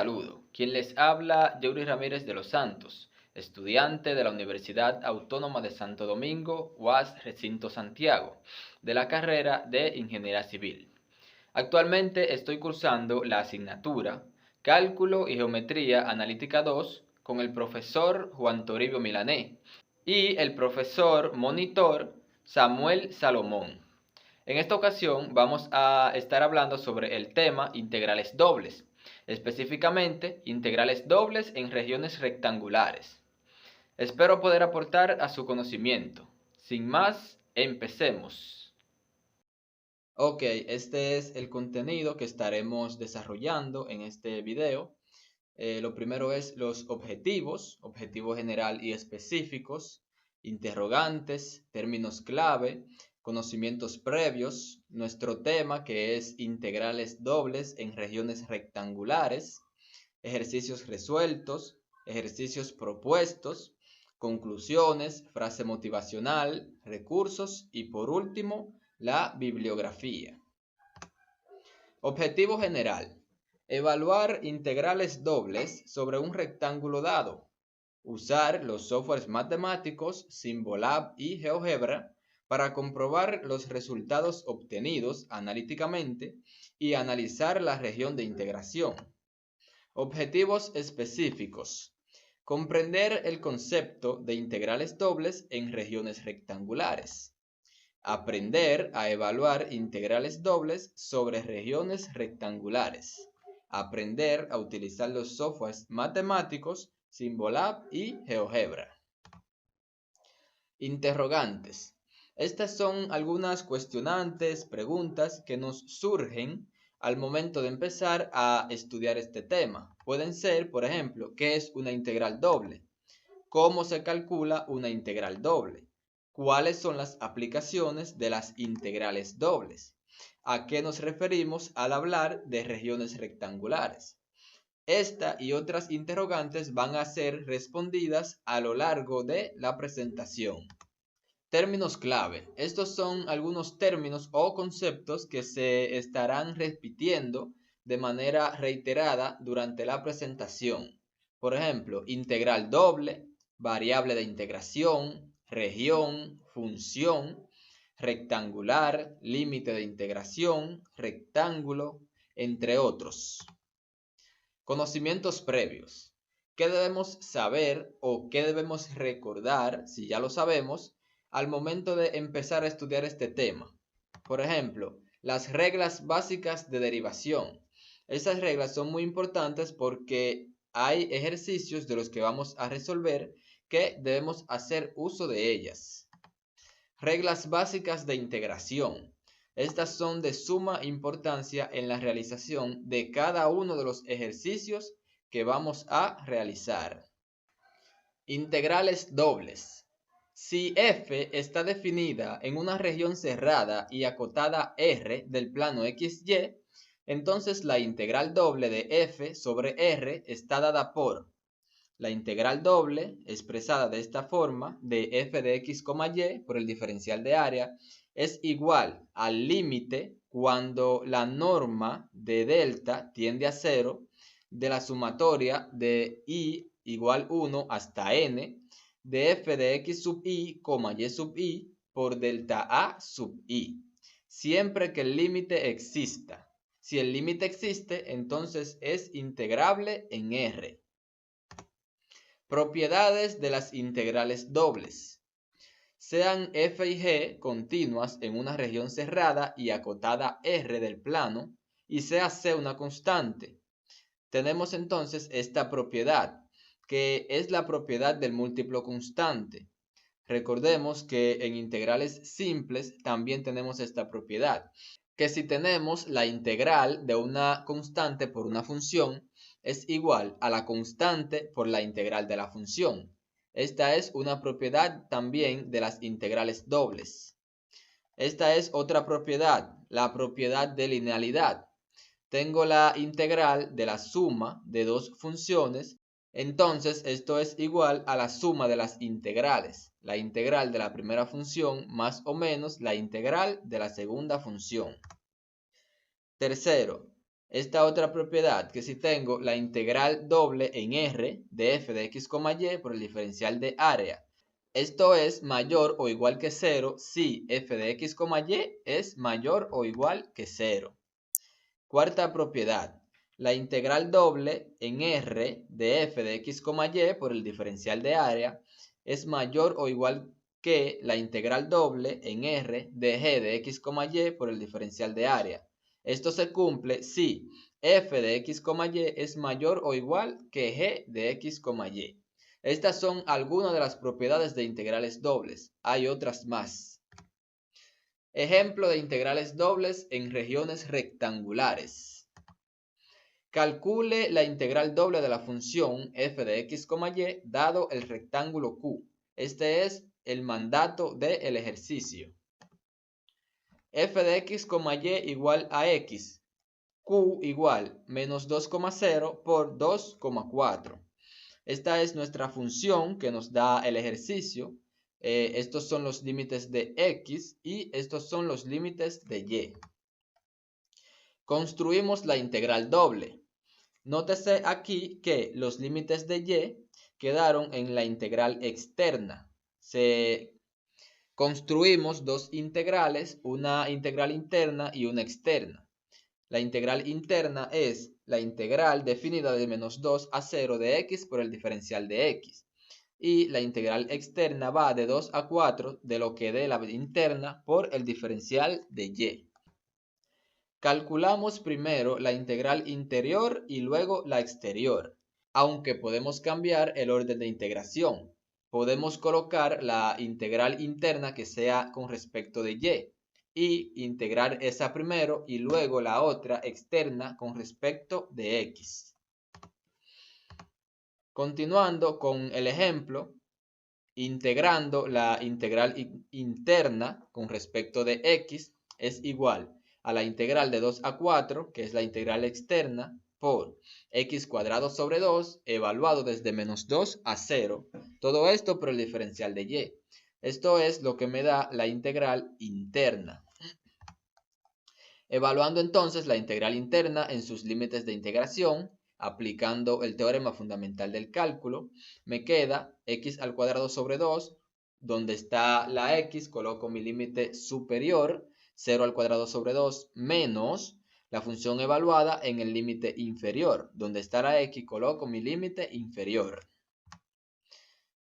saludo. Quien les habla, Yuri Ramírez de los Santos, estudiante de la Universidad Autónoma de Santo Domingo, UAS Recinto Santiago, de la carrera de Ingeniería Civil. Actualmente estoy cursando la asignatura Cálculo y Geometría Analítica 2 con el profesor Juan Toribio Milané y el profesor monitor Samuel Salomón. En esta ocasión vamos a estar hablando sobre el tema integrales dobles, específicamente integrales dobles en regiones rectangulares. Espero poder aportar a su conocimiento. Sin más, empecemos. Ok, este es el contenido que estaremos desarrollando en este video. Lo primero es los objetivos, objetivo general y específicos, interrogantes, términos clave, conocimientos previos, nuestro tema que es integrales dobles en regiones rectangulares, ejercicios resueltos, ejercicios propuestos, conclusiones, frase motivacional, recursos y por último, la bibliografía. Objetivo general. Evaluar integrales dobles sobre un rectángulo dado. Usar los softwares matemáticos Symbolab y GeoGebra para comprobar los resultados obtenidos analíticamente y analizar la región de integración. Objetivos específicos. Comprender el concepto de integrales dobles en regiones rectangulares. Aprender a evaluar integrales dobles sobre regiones rectangulares. Aprender a utilizar los softwares matemáticos Symbolab y GeoGebra. Interrogantes. Estas son algunas cuestionantes, preguntas que nos surgen al momento de empezar a estudiar este tema. Pueden ser, por ejemplo, ¿qué es una integral doble? ¿Cómo se calcula una integral doble? ¿Cuáles son las aplicaciones de las integrales dobles? ¿A qué nos referimos al hablar de regiones rectangulares? Esta y otras interrogantes van a ser respondidas a lo largo de la presentación. Términos clave. Estos son algunos términos o conceptos que se estarán repitiendo de manera reiterada durante la presentación. Por ejemplo, integral doble, variable de integración, región, función, rectangular, límite de integración, rectángulo, entre otros. Conocimientos previos. ¿Qué debemos saber o qué debemos recordar, si ya lo sabemos, al momento de empezar a estudiar este tema? Por ejemplo, las reglas básicas de derivación. Esas reglas son muy importantes porque hay ejercicios de los que vamos a resolver que debemos hacer uso de ellas. Reglas básicas de integración. Estas son de suma importancia en la realización de cada uno de los ejercicios que vamos a realizar. Integrales dobles. Si f está definida en una región cerrada y acotada R del plano XY, entonces la integral doble de f sobre R está dada por la integral doble, expresada de esta forma, de f de x, y por el diferencial de área, es igual al límite cuando la norma de delta tiende a 0 de la sumatoria de i igual 1 hasta n de f de x sub i, y sub i por delta a sub i, siempre que el límite exista. Si el límite existe, entonces es integrable en R. Propiedades de las integrales dobles. Sean f y g continuas en una región cerrada y acotada R del plano y sea c una constante. Tenemos entonces esta propiedad, que es la propiedad del múltiplo constante. Recordemos que en integrales simples también tenemos esta propiedad, que si tenemos la integral de una constante por una función, es igual a la constante por la integral de la función. Esta es una propiedad también de las integrales dobles. Esta es otra propiedad, la propiedad de linealidad. Tengo la integral de la suma de dos funciones, entonces esto es igual a la suma de las integrales, la integral de la primera función más o menos la integral de la segunda función. Tercero, esta otra propiedad, que si tengo la integral doble en R de f de x, y por el diferencial de área. Esto es mayor o igual que 0 si f de x, y es mayor o igual que 0. Cuarta propiedad, la integral doble en R de f de x, y por el diferencial de área es mayor o igual que la integral doble en R de g de x, y por el diferencial de área. Esto se cumple si f de x, y es mayor o igual que g de x, y. Estas son algunas de las propiedades de integrales dobles. Hay otras más. Ejemplo de integrales dobles en regiones rectangulares. Calcule la integral doble de la función f de x, y dado el rectángulo Q. Este es el mandato del ejercicio. F de x, y igual a x. Q igual menos 2,0 por 2,4. Esta es nuestra función que nos da el ejercicio. Estos son los límites de x y estos son los límites de y. Construimos la integral doble. Nótese aquí que los límites de y quedaron en la integral externa. Construimos dos integrales, una integral interna y una externa. La integral interna es la integral definida de menos 2 a 0 de x por el diferencial de x. Y la integral externa va de 2 a 4 de lo que dé la interna por el diferencial de y. Calculamos primero la integral interior y luego la exterior, aunque podemos cambiar el orden de integración. Podemos colocar la integral interna que sea con respecto de y integrar esa primero y luego la otra externa con respecto de x. Continuando con el ejemplo, integrando la integral interna con respecto de x es igual a la integral de 2 a 4, que es la integral externa, por x cuadrado sobre 2, evaluado desde menos 2 a 0. Todo esto por el diferencial de y. Esto es lo que me da la integral interna. Evaluando entonces la integral interna en sus límites de integración, aplicando el teorema fundamental del cálculo, me queda x al cuadrado sobre 2, donde está la x, coloco mi límite superior, 0 al cuadrado sobre 2, menos la función evaluada en el límite inferior, donde está la x, coloco mi límite inferior.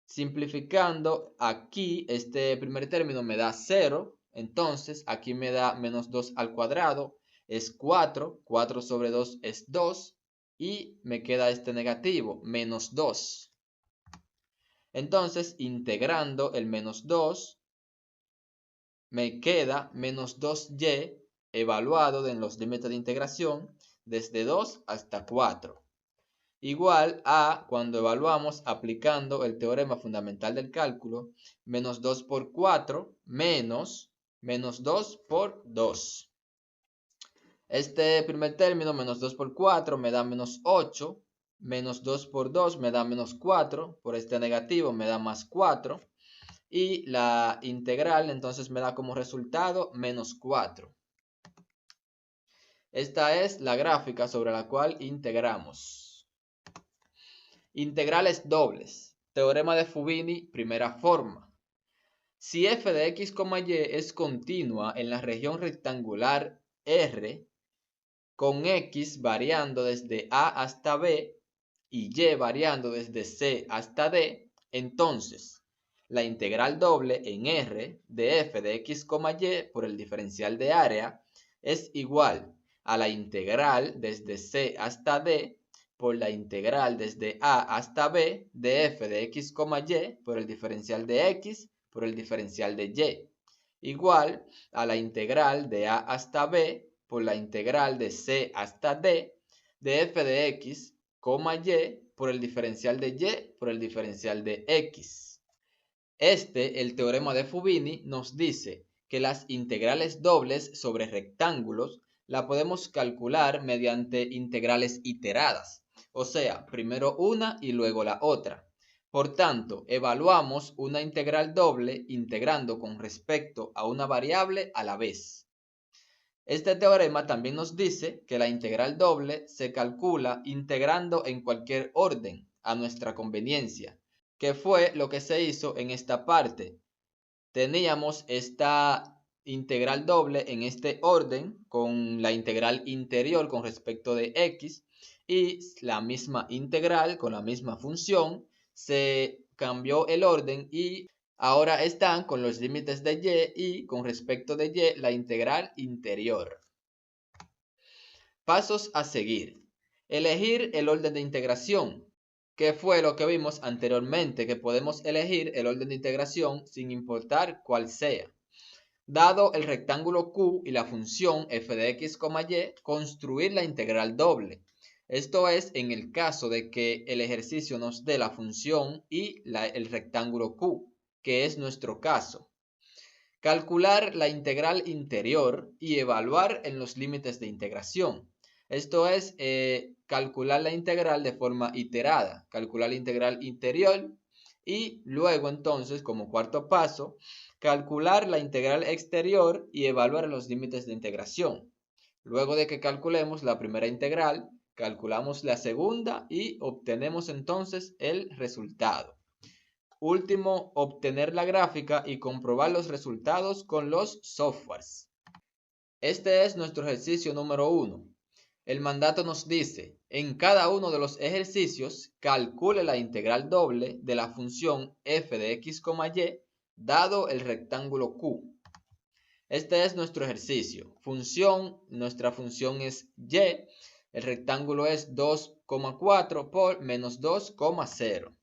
Simplificando, aquí este primer término me da 0, entonces aquí me da menos 2 al cuadrado, es 4, 4 sobre 2 es 2, y me queda este negativo, menos 2. Entonces, integrando el menos 2, me queda menos 2y evaluado en los límites de integración desde 2 hasta 4. Igual a cuando evaluamos aplicando el teorema fundamental del cálculo, menos 2 por 4 menos 2 por 2. Este primer término, menos 2 por 4, me da menos 8. Menos 2 por 2 me da menos 4. Por este negativo me da más 4. Y la integral entonces me da como resultado menos 4. Esta es la gráfica sobre la cual integramos. Integrales dobles. Teorema de Fubini, primera forma. Si f de x, y es continua en la región rectangular R, con x variando desde A hasta B y y variando desde C hasta D, entonces la integral doble en R de f de x, y por el diferencial de área es igual a la integral desde C hasta D por la integral desde A hasta B de f de x, y por el diferencial de x por el diferencial de y, igual a la integral de A hasta B por la integral de C hasta D de f de x, y por el diferencial de y por el diferencial de x. El teorema de Fubini, nos dice que las integrales dobles sobre rectángulos la podemos calcular mediante integrales iteradas. O sea, primero una y luego la otra. Por tanto, evaluamos una integral doble integrando con respecto a una variable a la vez. Este teorema también nos dice que la integral doble se calcula integrando en cualquier orden a nuestra conveniencia, que fue lo que se hizo en esta parte. Teníamos esta integral doble en este orden con la integral interior con respecto de x y la misma integral con la misma función. Se cambió el orden y ahora están con los límites de y con respecto de y la integral interior. Pasos a seguir. Elegir el orden de integración, que fue lo que vimos anteriormente, que podemos elegir el orden de integración sin importar cuál sea. Dado el rectángulo Q y la función f de x, y, construir la integral doble. Esto es en el caso de que el ejercicio nos dé la función y el rectángulo Q, que es nuestro caso. Calcular la integral interior y evaluar en los límites de integración. Esto es calcular la integral de forma iterada, calcular la integral interior y luego entonces como cuarto paso, calcular la integral exterior y evaluar los límites de integración. Luego de que calculemos la primera integral, calculamos la segunda y obtenemos entonces el resultado. Último, obtener la gráfica y comprobar los resultados con los softwares. Este es nuestro ejercicio número 1. El mandato nos dice, en cada uno de los ejercicios, calcule la integral doble de la función f de x, y, dado el rectángulo Q. Este es nuestro ejercicio. Nuestra función es y, el rectángulo es 2,4 por menos 2,0.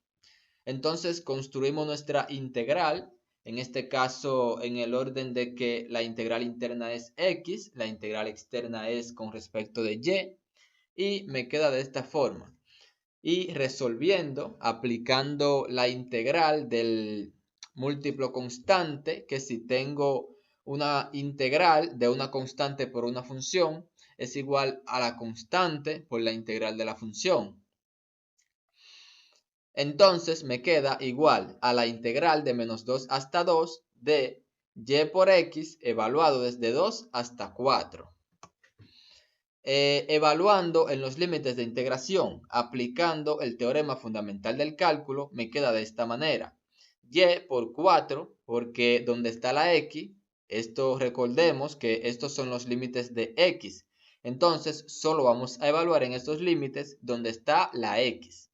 Entonces construimos nuestra integral, en este caso en el orden de que la integral interna es x, la integral externa es con respecto de y me queda de esta forma. Y resolviendo, aplicando la integral del múltiplo constante, que si tengo una integral de una constante por una función, es igual a la constante por la integral de la función. Entonces me queda igual a la integral de menos 2 hasta 2 de y por x evaluado desde 2 hasta 4. Evaluando en los límites de integración, aplicando el teorema fundamental del cálculo, me queda de esta manera. Y por 4, porque donde está la x, esto recordemos que estos son los límites de x. Entonces solo vamos a evaluar en estos límites donde está la x.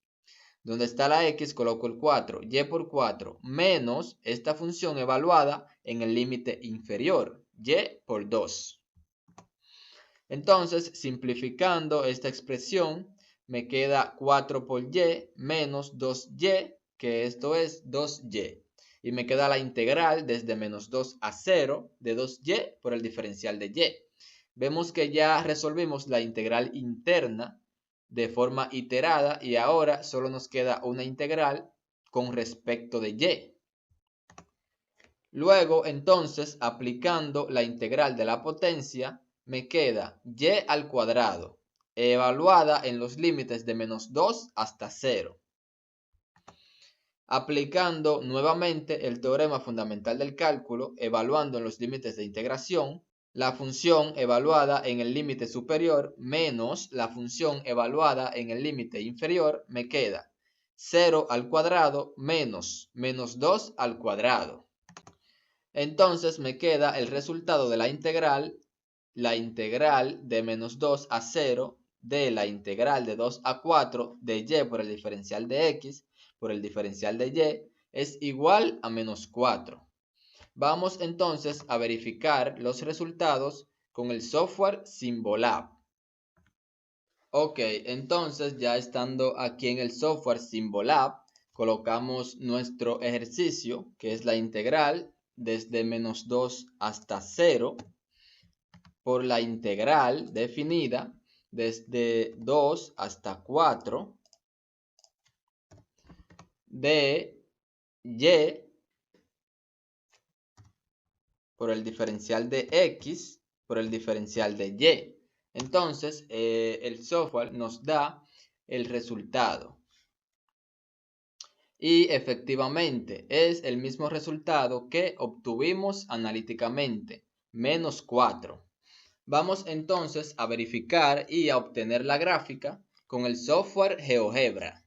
Donde está la x coloco el 4, y por 4 menos esta función evaluada en el límite inferior, y por 2. Entonces, simplificando esta expresión, me queda 4 por y menos 2y, que esto es 2y. Y me queda la integral desde menos 2 a 0 de 2y por el diferencial de y. Vemos que ya resolvimos la integral interna de forma iterada y ahora solo nos queda una integral con respecto de y. Luego, entonces, aplicando la integral de la potencia, me queda y al cuadrado, evaluada en los límites de menos 2 hasta 0. Aplicando nuevamente el teorema fundamental del cálculo, evaluando en los límites de integración, la función evaluada en el límite superior menos la función evaluada en el límite inferior, me queda 0 al cuadrado menos 2 al cuadrado. Entonces me queda el resultado de la integral de menos 2 a 0 de la integral de 2 a 4 de y por el diferencial de x por el diferencial de y es igual a menos 4. Vamos entonces a verificar los resultados con el software Symbolab. Ok, entonces ya estando aquí en el software Symbolab, colocamos nuestro ejercicio, que es la integral desde menos 2 hasta 0, por la integral definida desde 2 hasta 4 de y por el diferencial de x por el diferencial de y. Entonces, el software nos da el resultado. Y efectivamente, es el mismo resultado que obtuvimos analíticamente, menos 4. Vamos entonces a verificar y a obtener la gráfica con el software GeoGebra.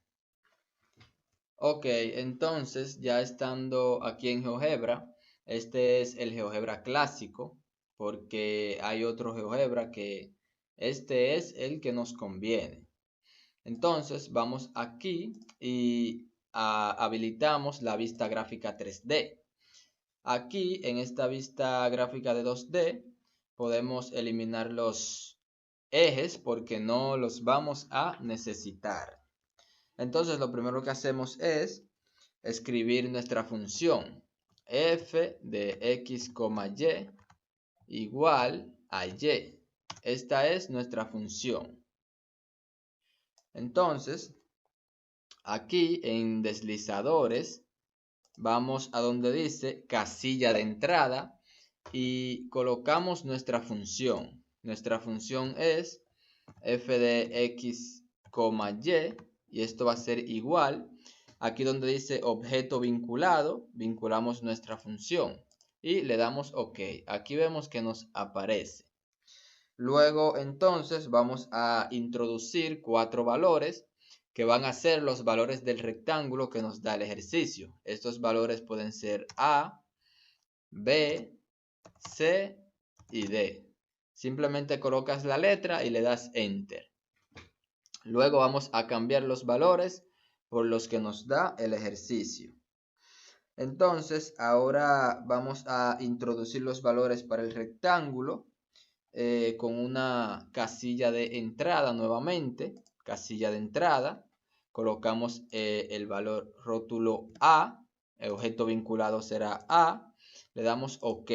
Ok, entonces ya estando aquí en GeoGebra, este es el GeoGebra clásico, porque hay otro GeoGebra que este es el que nos conviene. Entonces vamos aquí y habilitamos la vista gráfica 3D. Aquí en esta vista gráfica de 2D podemos eliminar los ejes porque no los vamos a necesitar. Entonces lo primero que hacemos es escribir nuestra función f de x, y igual a y. Esta es nuestra función. Entonces, aquí en deslizadores, vamos a donde dice casilla de entrada y colocamos nuestra función. Nuestra función es f de x, y esto va a ser igual. Aquí donde dice objeto vinculado, vinculamos nuestra función y le damos OK. Aquí vemos que nos aparece. Luego entonces vamos a introducir 4 valores que van a ser los valores del rectángulo que nos da el ejercicio. Estos valores pueden ser A, B, C y D. Simplemente colocas la letra y le das Enter. Luego vamos a cambiar los valores por los que nos da el ejercicio. Entonces ahora vamos a introducir los valores para el rectángulo con una casilla de entrada nuevamente. Casilla de entrada. Colocamos el valor rótulo A. El objeto vinculado será A. Le damos OK.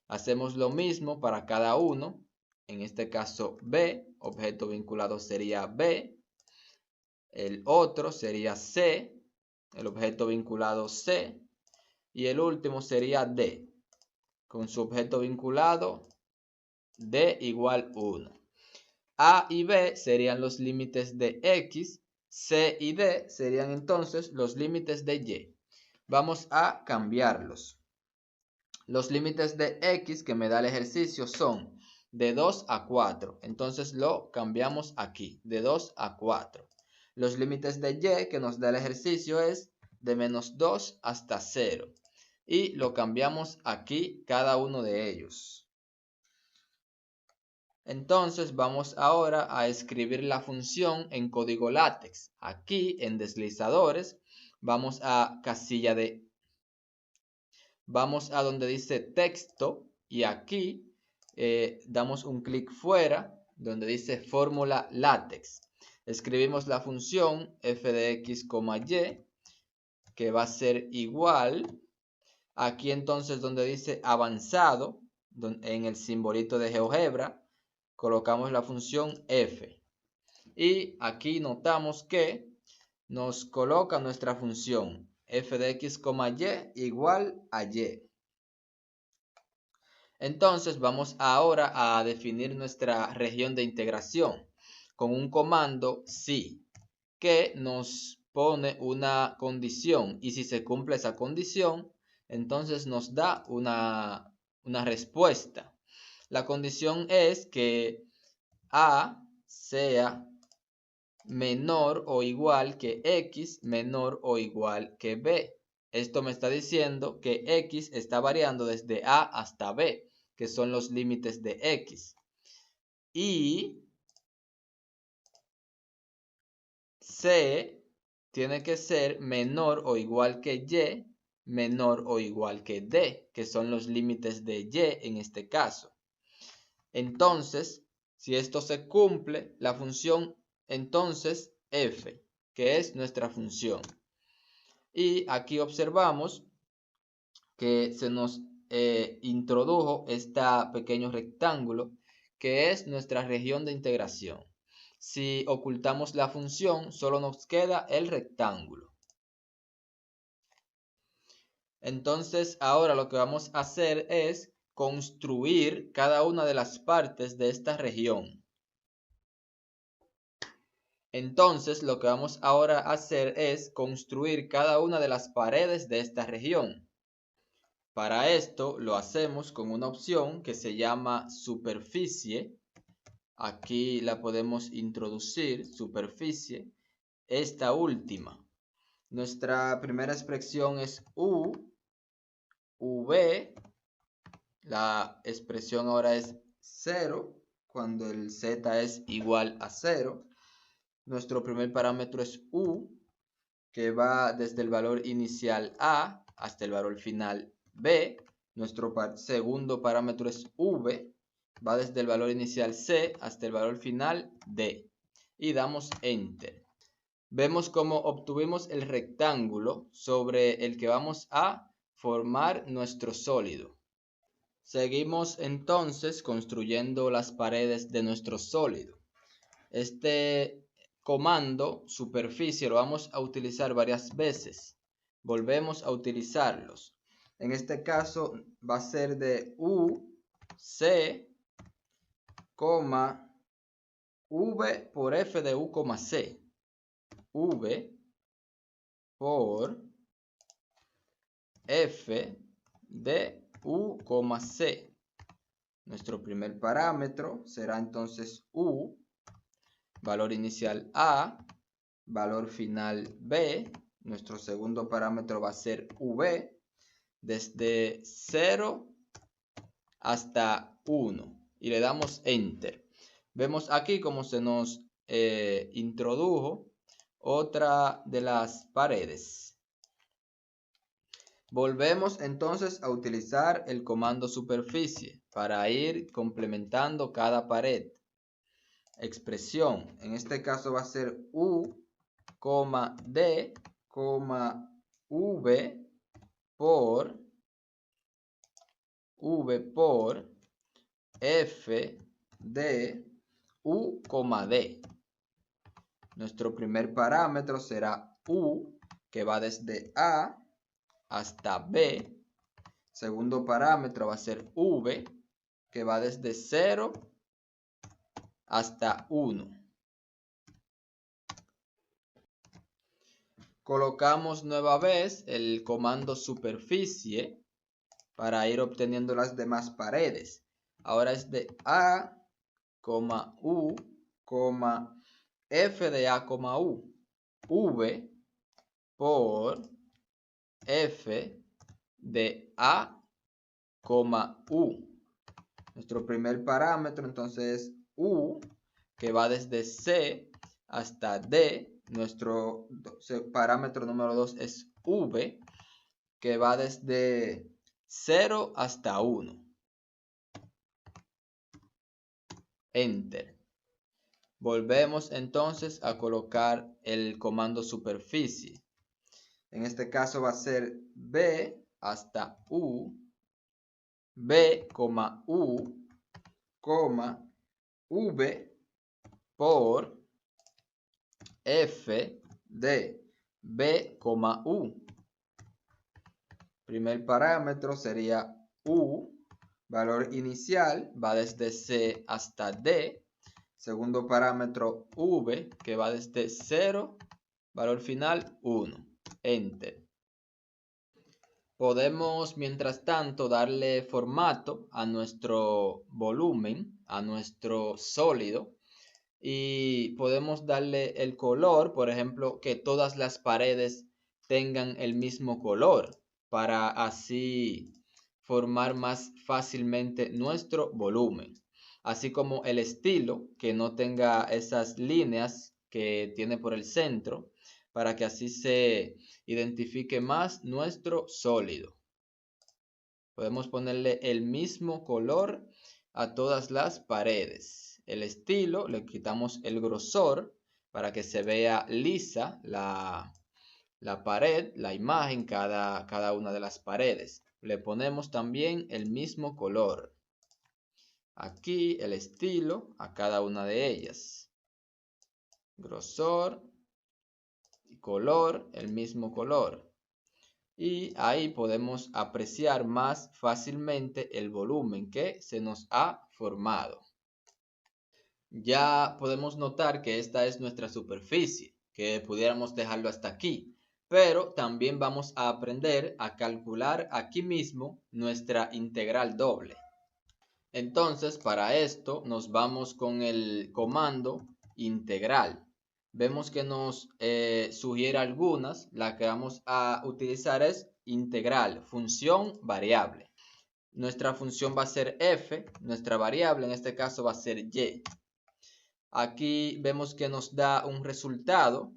Hacemos lo mismo para cada uno. En este caso B. Objeto vinculado sería B. El otro sería C. El objeto vinculado C. Y el último sería D. Con su objeto vinculado D igual 1. A y B serían los límites de X. C y D serían entonces los límites de Y. Vamos a cambiarlos. Los límites de X que me da el ejercicio son de 2 a 4. Entonces lo cambiamos aquí, de 2 a 4. Los límites de Y que nos da el ejercicio es de menos 2 hasta 0. Y lo cambiamos aquí, cada uno de ellos. Entonces vamos ahora a escribir la función en código látex. Aquí en deslizadores vamos a casilla de... Vamos a donde dice texto y aquí damos un clic fuera donde dice fórmula látex. Escribimos la función f de x, y que va a ser igual. Aquí entonces donde dice avanzado, en el simbolito de GeoGebra, colocamos la función f. Y aquí notamos que nos coloca nuestra función f de x, y igual a y. Entonces vamos ahora a definir nuestra región de integración con un comando si que nos pone una condición y si se cumple esa condición entonces nos da una respuesta. La condición es que A sea menor o igual que X menor o igual que B. Esto me está diciendo que X está variando desde A hasta B, que son los límites de X. Y C tiene que ser menor o igual que Y, menor o igual que D, que son los límites de Y en este caso. Entonces, si esto se cumple, la función entonces f, que es nuestra función. Y aquí observamos que se nos introdujo este pequeño rectángulo que es nuestra región de integración. Si ocultamos la función, solo nos queda el rectángulo. Entonces, ahora lo que vamos a hacer es construir cada una de las partes de esta región. Entonces, lo que vamos ahora a hacer es construir cada una de las paredes de esta región. Para esto lo hacemos con una opción que se llama superficie. Aquí la podemos introducir, superficie, esta última. Nuestra primera expresión es U, V. La expresión ahora es 0 cuando el z es igual a 0. Nuestro primer parámetro es U, que va desde el valor inicial A hasta el valor final B. Nuestro segundo parámetro es V, va desde el valor inicial C hasta el valor final D. Y damos Enter. Vemos cómo obtuvimos el rectángulo sobre el que vamos a formar nuestro sólido. Seguimos entonces construyendo las paredes de nuestro sólido. Este comando superficie lo vamos a utilizar varias veces. Volvemos a utilizarlos. En este caso va a ser de U, C, V por F de U, C. V por F de U, C. Nuestro primer parámetro será entonces U, valor inicial A, valor final B. Nuestro segundo parámetro va a ser V, desde 0 hasta 1. Y le damos Enter. Vemos aquí cómo se nos introdujo otra de las paredes. Volvemos entonces a utilizar el comando superficie para ir complementando cada pared. Expresión, en este caso va a ser U, D, V por F de U, D. Nuestro primer parámetro será U, que va desde A hasta B. Segundo parámetro va a ser V, que va desde 0 hasta 1. Colocamos nueva vez el comando superficie para ir obteniendo las demás paredes. Ahora es de A, U, F de A, U. V por F de A, U. Nuestro primer parámetro entonces es U, que va desde C hasta D. Nuestro parámetro número 2 es V, que va desde 0 hasta 1. Enter. Volvemos entonces a colocar el comando superficie. En este caso va a ser B hasta U, B, U, V por F de B, U. Primer parámetro sería U, valor inicial, va desde C hasta D. Segundo parámetro V, que va desde 0, valor final 1. Enter. Podemos, mientras tanto, darle formato a nuestro volumen, a nuestro sólido. Y podemos darle el color, por ejemplo, que todas las paredes tengan el mismo color para así formar más fácilmente nuestro volumen. Así como el estilo, que no tenga esas líneas que tiene por el centro, para que así se identifique más nuestro sólido. Podemos ponerle el mismo color a todas las paredes. El estilo, le quitamos el grosor para que se vea lisa la pared, la imagen, cada una de las paredes. Le ponemos también el mismo color. Aquí el estilo a cada una de ellas. Grosor y color, el mismo color. Y ahí podemos apreciar más fácilmente el volumen que se nos ha formado. Ya podemos notar que esta es nuestra superficie, que pudiéramos dejarlo hasta aquí. pero también vamos a aprender a calcular aquí mismo nuestra integral doble. Entonces, para esto nos vamos con el comando integral. Vemos que nos sugiere algunas. La que vamos a utilizar es integral, función variable. Nuestra función va a ser f, nuestra variable en este caso va a ser y. Aquí vemos que nos da un resultado,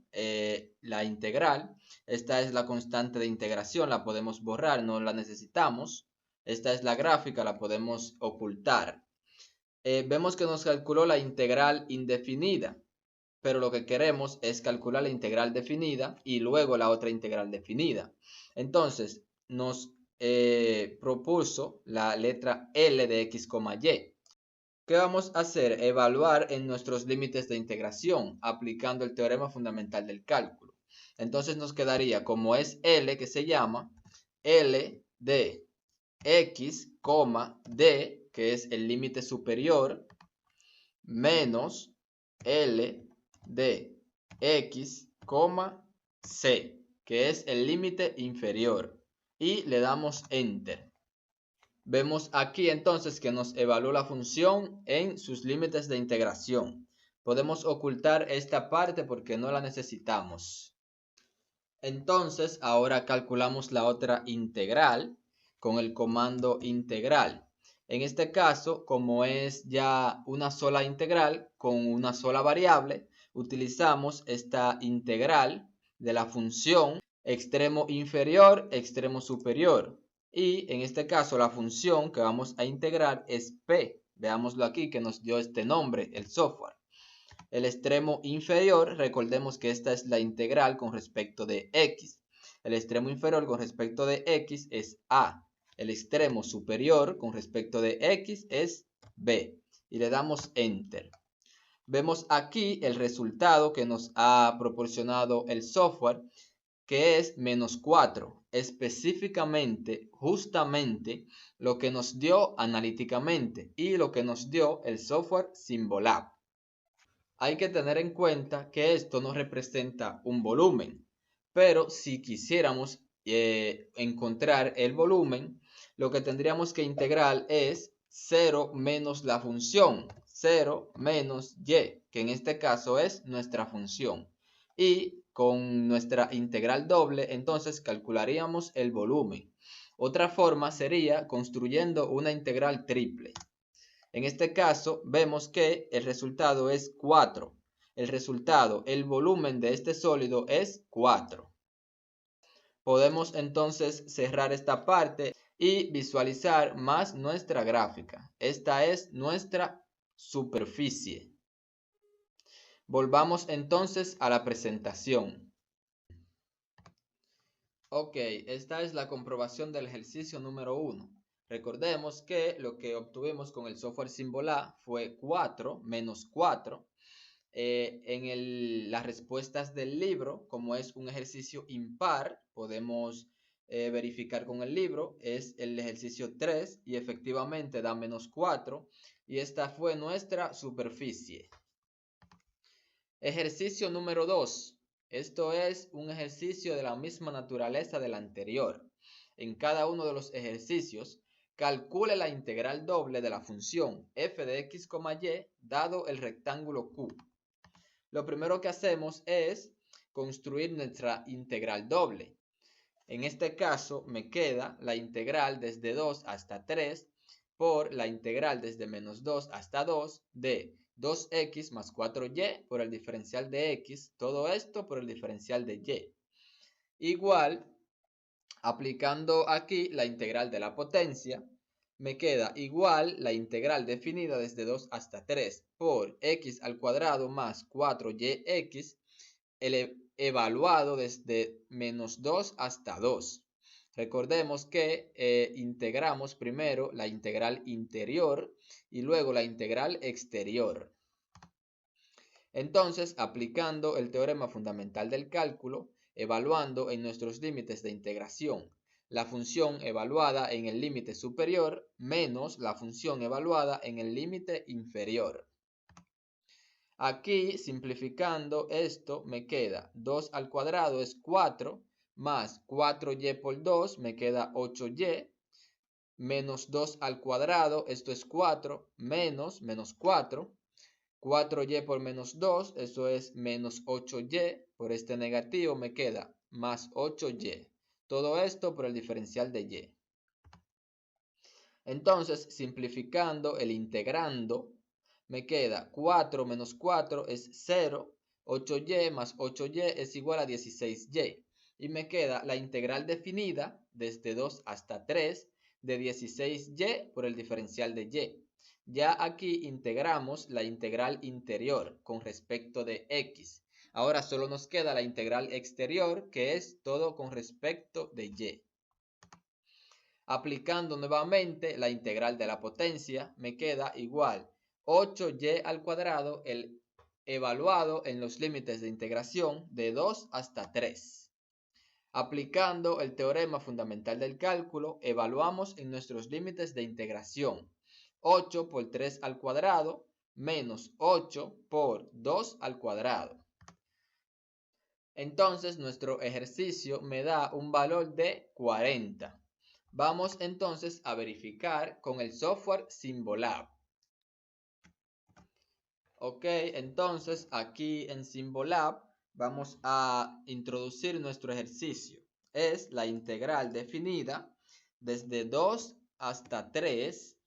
la integral. Esta es la constante de integración, la podemos borrar, no la necesitamos. Esta es la gráfica, la podemos ocultar. Vemos que nos calculó la integral indefinida, pero lo que queremos es calcular la integral definida y luego la otra integral definida. Entonces, nos propuso la letra L de x, y. ¿Qué vamos a hacer? Evaluar en nuestros límites de integración, aplicando el teorema fundamental del cálculo. Entonces nos quedaría, como es L, que se llama L de x, d, que es el límite superior, menos L de x, c, que es el límite inferior. Y le damos Enter. Vemos aquí entonces que nos evaluó la función en sus límites de integración. Podemos ocultar esta parte porque no la necesitamos. Entonces ahora calculamos la otra integral con el comando integral. En este caso, como es ya una sola integral con una sola variable, utilizamos esta integral de la función extremo inferior, extremo superior. Y en este caso la función que vamos a integrar es p. Veámoslo aquí que nos dio este nombre, el software. El extremo inferior, recordemos que esta es la integral con respecto de x. El extremo inferior con respecto de x es a. El extremo superior con respecto de x es b. Y le damos Enter. Vemos aquí el resultado que nos ha proporcionado el software, que es menos 4, específicamente, justamente, lo que nos dio analíticamente y lo que nos dio el software Symbolab. Hay que tener en cuenta que esto no representa un volumen, pero si quisiéramos encontrar el volumen, lo que tendríamos que integrar es 0 menos la función, 0 menos y, que en este caso es nuestra función. Y con nuestra integral doble, entonces calcularíamos el volumen. Otra forma sería construyendo una integral triple. En este caso, vemos que el resultado es 4. El volumen de este sólido es 4. Podemos entonces cerrar esta parte y visualizar más nuestra gráfica. Esta es nuestra superficie. Volvamos entonces a la presentación. Ok, esta es la comprobación del ejercicio número 1. Recordemos que lo que obtuvimos con el software Symbolab fue 4 menos 4. Las respuestas del libro, como es un ejercicio impar, podemos verificar con el libro, es el ejercicio 3 y efectivamente da menos 4. Y esta fue nuestra superficie. Ejercicio número 2. Esto es un ejercicio de la misma naturaleza del anterior. En cada uno de los ejercicios, calcule la integral doble de la función f de x, y dado el rectángulo Q. Lo primero que hacemos es construir nuestra integral doble. En este caso me queda la integral desde 2 hasta 3 por la integral desde menos 2 hasta 2 de 2x más 4y por el diferencial de x, todo esto por el diferencial de y. Igual, aplicando aquí la integral de la potencia, me queda igual la integral definida desde 2 hasta 3 por x al cuadrado más 4yx, evaluado desde menos 2 hasta 2. Recordemos que integramos primero la integral interior y luego la integral exterior. Entonces, aplicando el teorema fundamental del cálculo, evaluando en nuestros límites de integración la función evaluada en el límite superior menos la función evaluada en el límite inferior. Aquí, simplificando esto, me queda 2 al cuadrado es 4 más 4y por 2 me queda 8y, menos 2 al cuadrado, esto es 4, menos 4, 4y por menos 2, eso es menos 8y, por este negativo me queda más 8y. Todo esto por el diferencial de y. Entonces, simplificando el integrando, me queda 4 menos 4 es 0, 8y más 8y es igual a 16y. Y me queda la integral definida desde 2 hasta 3 de 16y por el diferencial de y. Ya aquí integramos la integral interior con respecto de x. Ahora solo nos queda la integral exterior, que es todo con respecto de y. Aplicando nuevamente la integral de la potencia, me queda igual 8y al cuadrado, el evaluado en los límites de integración de 2 hasta 3. Aplicando el teorema fundamental del cálculo, evaluamos en nuestros límites de integración 8 por 3 al cuadrado menos 8 por 2 al cuadrado. Entonces nuestro ejercicio me da un valor de 40. Vamos entonces a verificar con el software Symbolab. Ok, entonces aquí en Symbolab vamos a introducir nuestro ejercicio. Es la integral definida desde 2 hasta 3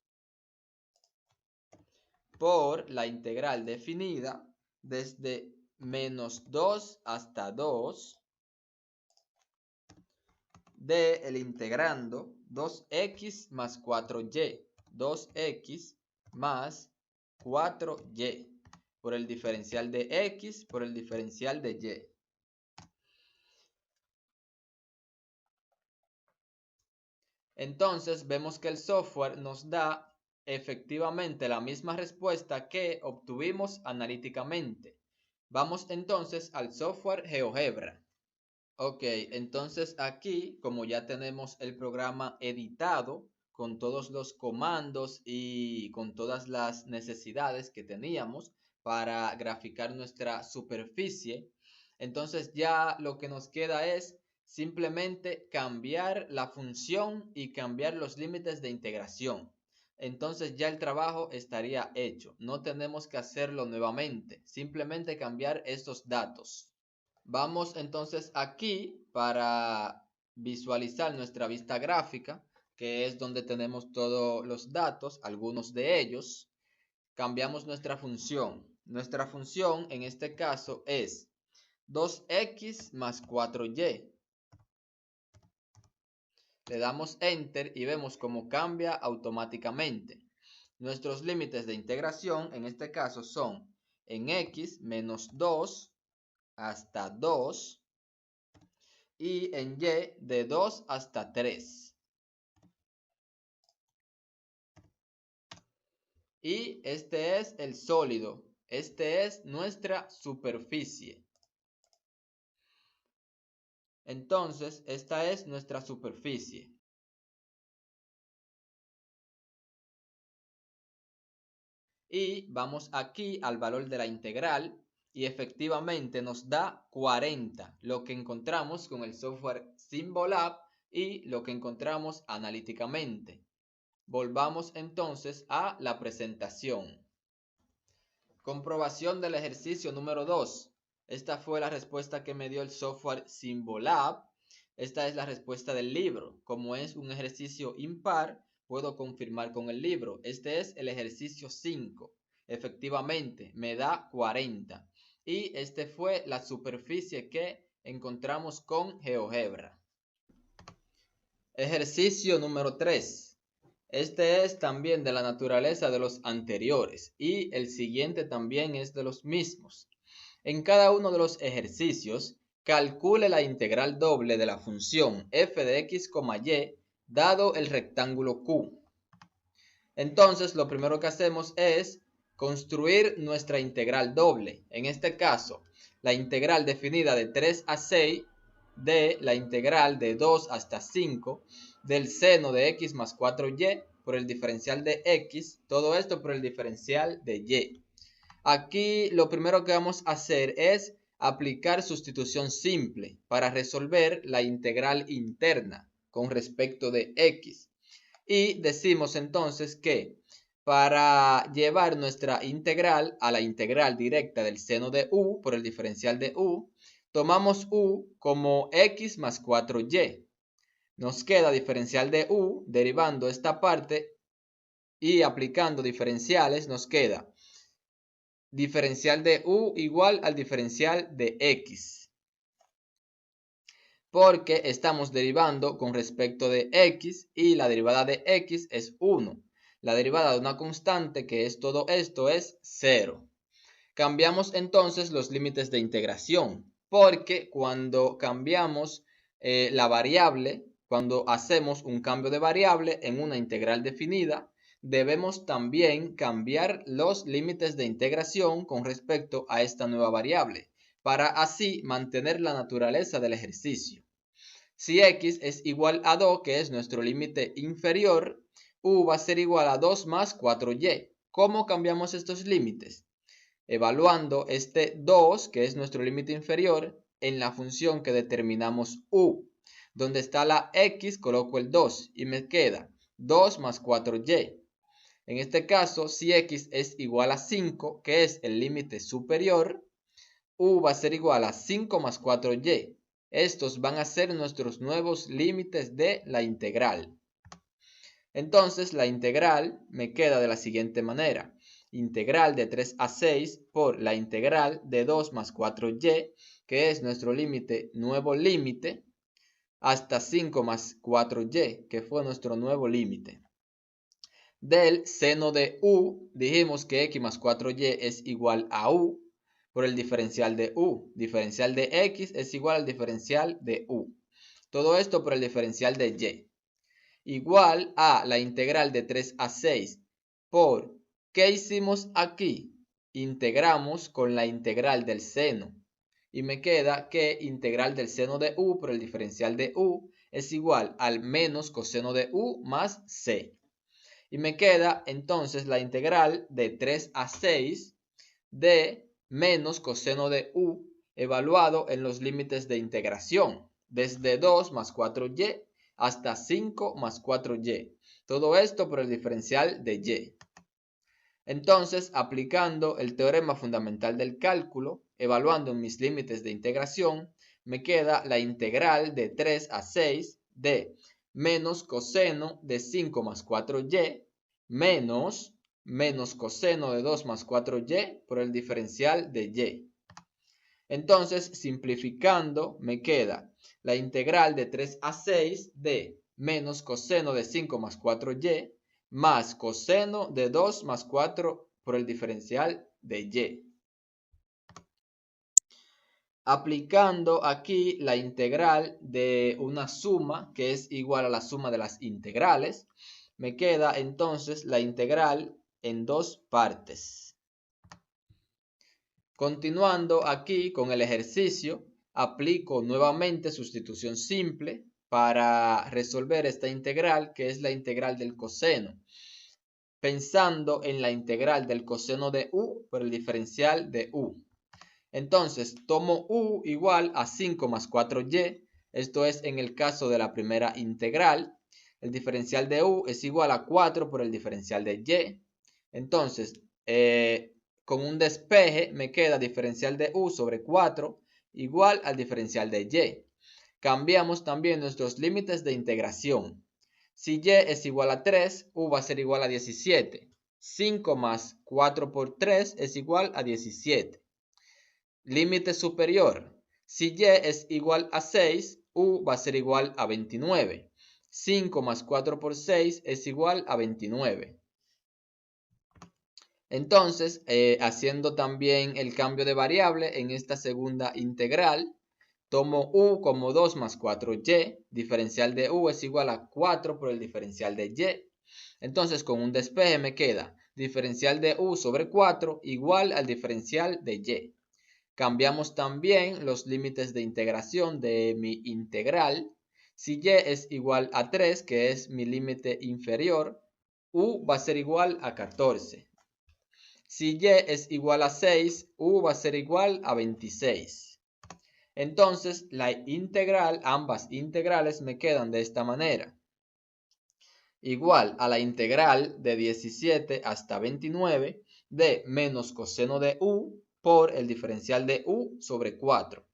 por la integral definida desde menos 2 hasta 2 de el integrando 2x más 4y, 2x más 4y, por el diferencial de x por el diferencial de y. Entonces vemos que el software nos da efectivamente la misma respuesta que obtuvimos analíticamente. Vamos entonces al software GeoGebra. Ok, entonces aquí, como ya tenemos el programa editado con todos los comandos y con todas las necesidades que teníamos para graficar nuestra superficie, entonces ya lo que nos queda es simplemente cambiar la función y cambiar los límites de integración. Entonces ya el trabajo estaría hecho. No tenemos que hacerlo nuevamente, simplemente cambiar estos datos. Vamos entonces aquí para visualizar nuestra vista gráfica, que es donde tenemos todos los datos, algunos de ellos. Cambiamos nuestra función. Nuestra función en este caso es 2x más 4y. Le damos Enter y vemos cómo cambia automáticamente. Nuestros límites de integración en este caso son en x menos 2 hasta 2 y en y de 2 hasta 3. Y este es el sólido. Este es nuestra superficie. Entonces, esta es nuestra superficie. Y vamos aquí al valor de la integral y efectivamente nos da 40, lo que encontramos con el software Symbolab y lo que encontramos analíticamente. Volvamos entonces a la presentación. Comprobación del ejercicio número 2. Esta fue la respuesta que me dio el software Symbolab. Esta es la respuesta del libro. Como es un ejercicio impar, puedo confirmar con el libro. Este es el ejercicio 5. Efectivamente, me da 40. Y este fue la superficie que encontramos con GeoGebra. Ejercicio número 3. Este es también de la naturaleza de los anteriores y el siguiente también es de los mismos. En cada uno de los ejercicios, calcule la integral doble de la función f de x, y dado el rectángulo Q. Entonces, lo primero que hacemos es construir nuestra integral doble. En este caso, la integral definida de 3 a 6 de la integral de 2 hasta 5 del seno de x más 4y por el diferencial de x, todo esto por el diferencial de y. Aquí lo primero que vamos a hacer es aplicar sustitución simple para resolver la integral interna con respecto de x. Y decimos entonces que para llevar nuestra integral a la integral directa del seno de u por el diferencial de u, tomamos u como x más 4y. Nos queda diferencial de u, derivando esta parte y aplicando diferenciales, nos queda diferencial de u igual al diferencial de x. Porque estamos derivando con respecto de x y la derivada de x es 1. La derivada de una constante, que es todo esto, es 0. Cambiamos entonces los límites de integración, porque cuando cambiamos la variable, cuando hacemos un cambio de variable en una integral definida, debemos también cambiar los límites de integración con respecto a esta nueva variable, para así mantener la naturaleza del ejercicio. Si x es igual a 2, que es nuestro límite inferior, u va a ser igual a 2 más 4y. ¿Cómo cambiamos estos límites? Evaluando este 2, que es nuestro límite inferior, en la función que determinamos u. Donde está la x, coloco el 2 y me queda 2 más 4y. En este caso, si x es igual a 5, que es el límite superior, u va a ser igual a 5 más 4y. Estos van a ser nuestros nuevos límites de la integral. Entonces, la integral me queda de la siguiente manera. Integral de 3 a 6 por la integral de 2 más 4y, que es nuestro límite, nuevo límite, hasta 5 más 4y, que fue nuestro nuevo límite. Del seno de u, dijimos que x más 4y es igual a u por el diferencial de u. Diferencial de x es igual al diferencial de u. Todo esto por el diferencial de y. Igual a la integral de 3 a 6 por, ¿qué hicimos aquí? Integramos con la integral del seno. Y me queda que integral del seno de u por el diferencial de u es igual al menos coseno de u más c. Y me queda entonces la integral de 3 a 6 de menos coseno de u evaluado en los límites de integración, desde 2 más 4y hasta 5 más 4y. Todo esto por el diferencial de y. Entonces, aplicando el teorema fundamental del cálculo, evaluando mis límites de integración, me queda la integral de 3 a 6 de menos coseno de 5 más 4y menos coseno de 2 más 4y por el diferencial de y. Entonces, simplificando, me queda la integral de 3 a 6 de menos coseno de 5 más 4y más coseno de 2 más 4 por el diferencial de y. Aplicando aquí la integral de una suma que es igual a la suma de las integrales, me queda entonces la integral en dos partes. Continuando aquí con el ejercicio, aplico nuevamente sustitución simple para resolver esta integral, que es la integral del coseno, pensando en la integral del coseno de u por el diferencial de u. Entonces, tomo u igual a 5 más 4y, esto es en el caso de la primera integral. El diferencial de u es igual a 4 por el diferencial de y. Entonces, con un despeje me queda diferencial de u sobre 4 igual al diferencial de y. Cambiamos también nuestros límites de integración. Si y es igual a 3, u va a ser igual a 17. 5 más 4 por 3 es igual a 17. Límite superior. Si y es igual a 6, u va a ser igual a 29. 5 más 4 por 6 es igual a 29. Entonces, haciendo también el cambio de variable en esta segunda integral, tomo u como 2 más 4y, diferencial de u es igual a 4 por el diferencial de y. Entonces, con un despeje me queda diferencial de u sobre 4 igual al diferencial de y. Cambiamos también los límites de integración de mi integral. Si y es igual a 3, que es mi límite inferior, u va a ser igual a 14. Si y es igual a 6, u va a ser igual a 26. Entonces, ambas integrales me quedan de esta manera. Igual a la integral de 17 hasta 29 de menos coseno de u por el diferencial de u sobre 4,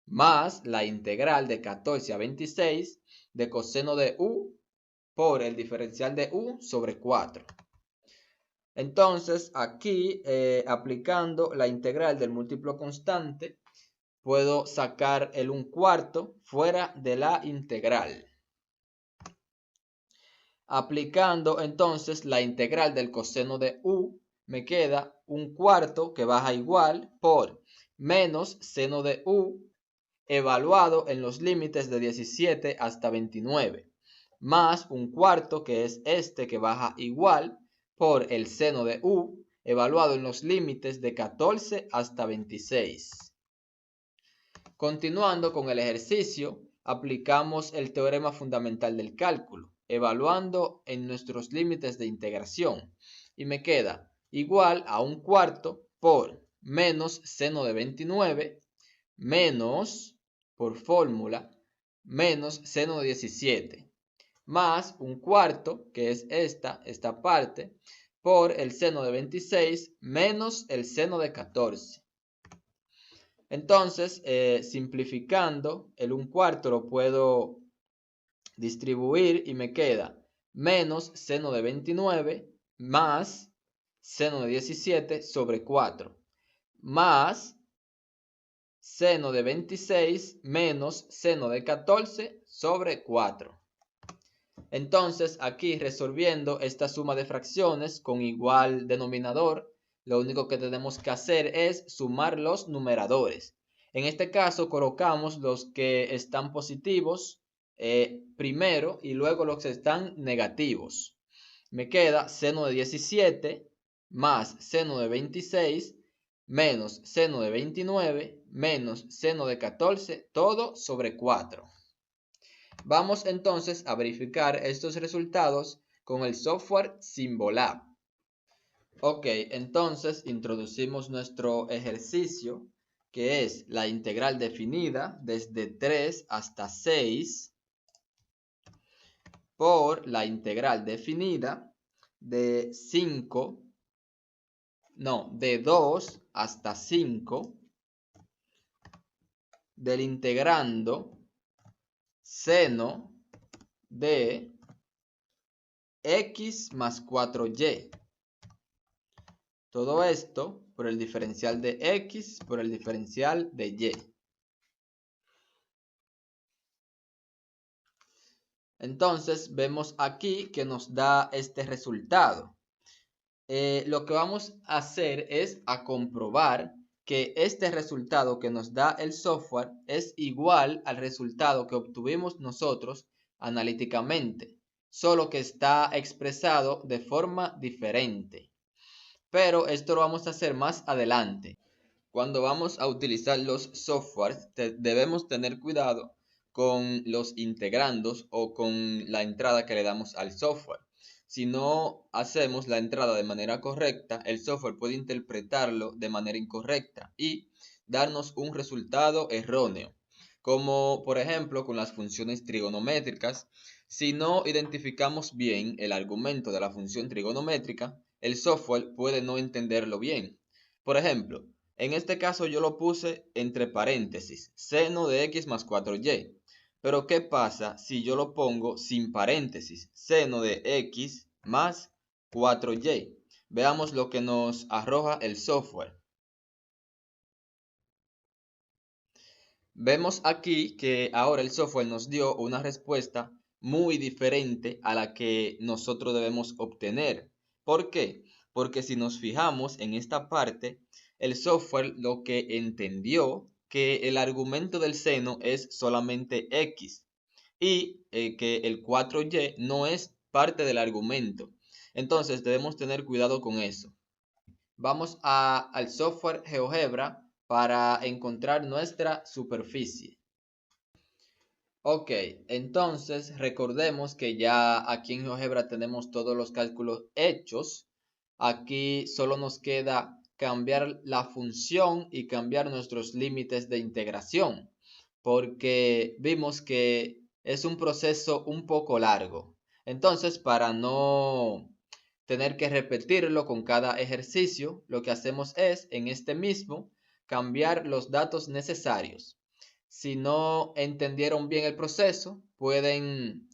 más la integral de 14 a 26 de coseno de u por el diferencial de u sobre 4. Entonces, aquí, aplicando la integral del múltiplo constante, puedo sacar el 1/4 fuera de la integral. Aplicando entonces la integral del coseno de u, me queda 1/4 que baja igual por menos seno de u evaluado en los límites de 17 hasta 29, más 1/4 que es este que baja igual por el seno de u evaluado en los límites de 14 hasta 26. Continuando con el ejercicio, aplicamos el teorema fundamental del cálculo, evaluando en nuestros límites de integración, y me queda igual a 1/4 por menos seno de 29 menos, por fórmula, menos seno de 17, más 1/4, que es esta parte, por el seno de 26 menos el seno de 14. Entonces, simplificando, el 1/4 lo puedo distribuir y me queda menos seno de 29 más seno de 17 sobre 4, más seno de 26 menos seno de 14 sobre 4. Entonces, aquí resolviendo esta suma de fracciones con igual denominador, lo único que tenemos que hacer es sumar los numeradores. En este caso, colocamos los que están positivos primero y luego los que están negativos. Me queda seno de 17 más seno de 26 menos seno de 29 menos seno de 14, todo sobre 4. Vamos entonces a verificar estos resultados con el software Symbolab. Ok, entonces introducimos nuestro ejercicio, que es la integral definida desde 3 hasta 6 por la integral definida de 2 hasta 5 del integrando seno de x más 4y. Todo esto por el diferencial de x por el diferencial de y. Entonces vemos aquí que nos da este resultado. Lo que vamos a hacer es a comprobar que este resultado que nos da el software es igual al resultado que obtuvimos nosotros analíticamente, solo que está expresado de forma diferente. Pero esto lo vamos a hacer más adelante. Cuando vamos a utilizar los softwares, debemos tener cuidado con los integrandos o con la entrada que le damos al software. Si no hacemos la entrada de manera correcta, el software puede interpretarlo de manera incorrecta y darnos un resultado erróneo. Como por ejemplo con las funciones trigonométricas, si no identificamos bien el argumento de la función trigonométrica, el software puede no entenderlo bien. Por ejemplo, en este caso yo lo puse entre paréntesis, seno de x más 4y. Pero ¿qué pasa si yo lo pongo sin paréntesis, seno de x más 4y? Veamos lo que nos arroja el software. Vemos aquí que ahora el software nos dio una respuesta muy diferente a la que nosotros debemos obtener. ¿Por qué? Porque si nos fijamos en esta parte, el software lo que entendió que el argumento del seno es solamente x y que el 4y no es parte del argumento. Entonces debemos tener cuidado con eso. Vamos al software GeoGebra para encontrar nuestra superficie. Ok, entonces recordemos que ya aquí en GeoGebra tenemos todos los cálculos hechos. aquí solo nos queda cambiar la función y cambiar nuestros límites de integración, porque vimos que es un proceso un poco largo. Entonces, para no tener que repetirlo con cada ejercicio, lo que hacemos es, en este mismo, cambiar los datos necesarios. Si no entendieron bien el proceso, pueden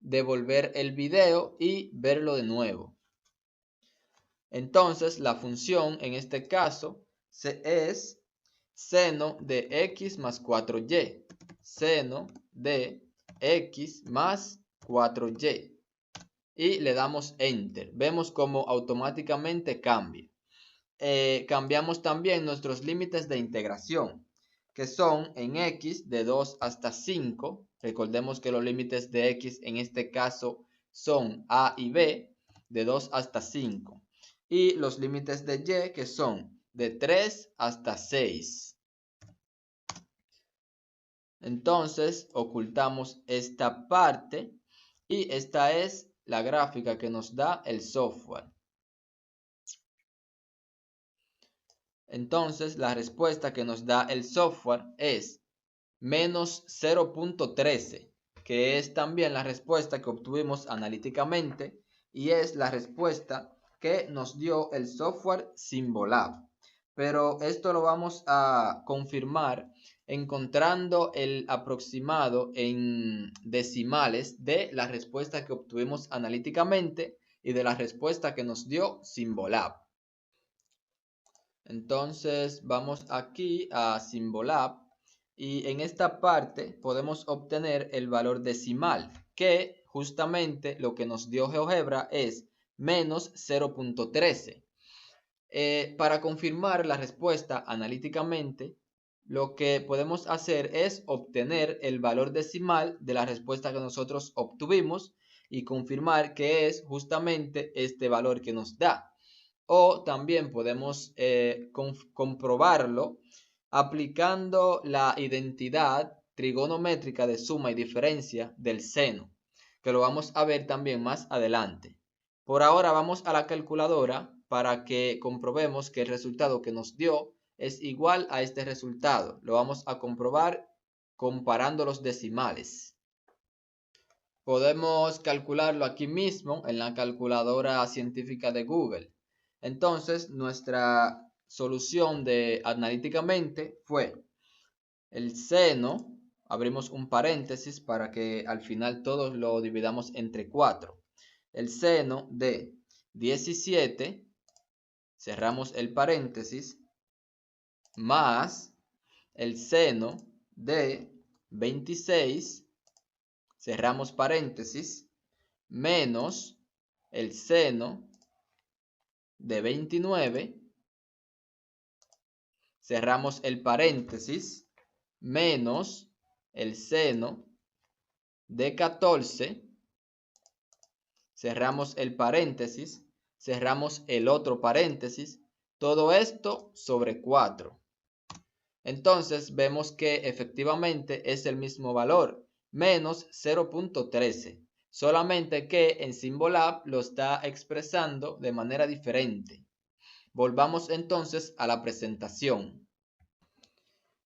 devolver el video y verlo de nuevo. Entonces, la función en este caso es seno de x más 4y. Seno de x más 4y. Y le damos enter. Vemos cómo automáticamente cambia. Cambiamos también nuestros límites de integración, que son en x de 2 hasta 5. Recordemos que los límites de x en este caso son a y b, de 2 hasta 5. Y los límites de y, que son de 3 hasta 6. Entonces ocultamos esta parte y esta es la gráfica que nos da el software. Entonces la respuesta que nos da el software es menos 0.13, que es también la respuesta que obtuvimos analíticamente y es la respuesta que nos dio el software Symbolab. Pero esto lo vamos a confirmar encontrando el aproximado en decimales de la respuesta que obtuvimos analíticamente y de la respuesta que nos dio Symbolab. Entonces vamos aquí a Symbolab y en esta parte podemos obtener el valor decimal, que justamente lo que nos dio GeoGebra es menos 0.13. Para confirmar la respuesta analíticamente, lo que podemos hacer es obtener el valor decimal de la respuesta que nosotros obtuvimos y confirmar que es justamente este valor que nos da. O también podemos comprobarlo aplicando la identidad trigonométrica de suma y diferencia del seno, que lo vamos a ver también más adelante. Por ahora vamos a la calculadora para que comprobemos que el resultado que nos dio es igual a este resultado. Lo vamos a comprobar comparando los decimales. Podemos calcularlo aquí mismo en la calculadora científica de Google. Entonces, nuestra solución de analíticamente fue el seno, abrimos un paréntesis para que al final todos lo dividamos entre 4. El seno de 17, cerramos el paréntesis, más el seno de 26, cerramos paréntesis, menos el seno de 29, cerramos el paréntesis, menos el seno de 14, cerramos el paréntesis, cerramos el otro paréntesis, todo esto sobre 4. Entonces vemos que efectivamente es el mismo valor, menos 0.13. Solamente que en Symbolab lo está expresando de manera diferente. Volvamos entonces a la presentación.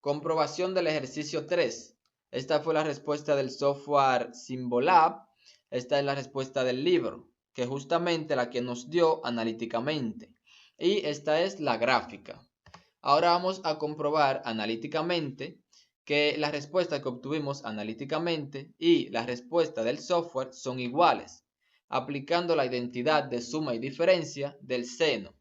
Comprobación del ejercicio 3. Esta fue la respuesta del software Symbolab. Esta es la respuesta del libro, que justamente la que nos dio analíticamente. Y esta es la gráfica. Ahora vamos a comprobar analíticamente que la respuesta que obtuvimos analíticamente y la respuesta del software son iguales, aplicando la identidad de suma y diferencia del seno,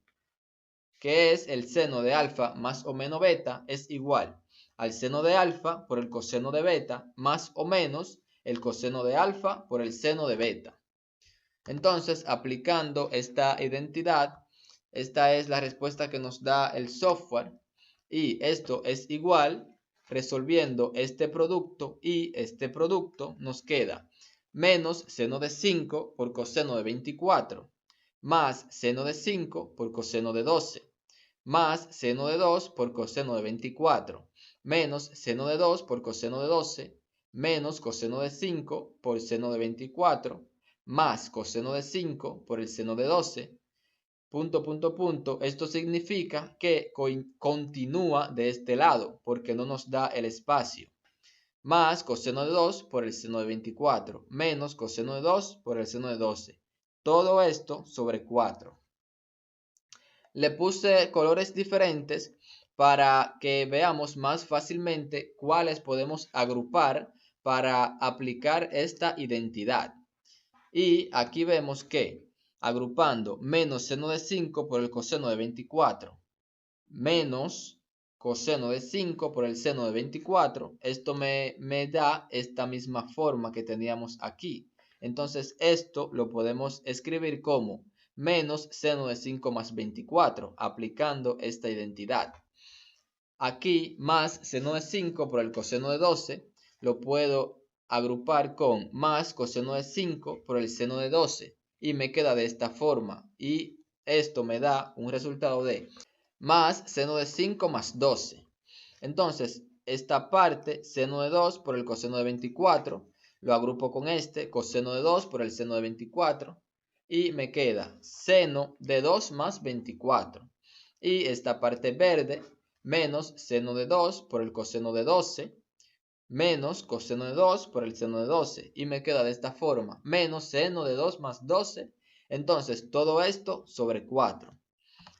que es el seno de alfa más o menos beta, es igual al seno de alfa por el coseno de beta más o menos el coseno de alfa por el seno de beta. Entonces, aplicando esta identidad, esta es la respuesta que nos da el software y esto es igual. Resolviendo este producto y este producto nos queda menos seno de 5 por coseno de 24 más seno de 5 por coseno de 12 más seno de 2 por coseno de 24 menos seno de 2 por coseno de 12 menos coseno de 5 por seno de 24 más coseno de 5 por el seno de 12 esto significa que continúa de este lado, porque no nos da el espacio. Más coseno de 2 por el seno de 24, menos coseno de 2 por el seno de 12. Todo esto sobre 4. Le puse colores diferentes para que veamos más fácilmente cuáles podemos agrupar para aplicar esta identidad. Y aquí vemos que agrupando menos seno de 5 por el coseno de 24, menos coseno de 5 por el seno de 24, esto me da esta misma forma que teníamos aquí. Entonces esto lo podemos escribir como menos seno de 5 más 24, aplicando esta identidad. Aquí más seno de 5 por el coseno de 12, lo puedo agrupar con más coseno de 5 por el seno de 12 y me queda de esta forma, y esto me da un resultado de más seno de 5 más 12. Entonces esta parte, seno de 2 por el coseno de 24, lo agrupo con este, coseno de 2 por el seno de 24, y me queda seno de 2 más 24. Y esta parte verde, menos seno de 2 por el coseno de 12, menos coseno de 2 por el seno de 12. Y me queda de esta forma, menos seno de 2 más 12. Entonces todo esto sobre 4.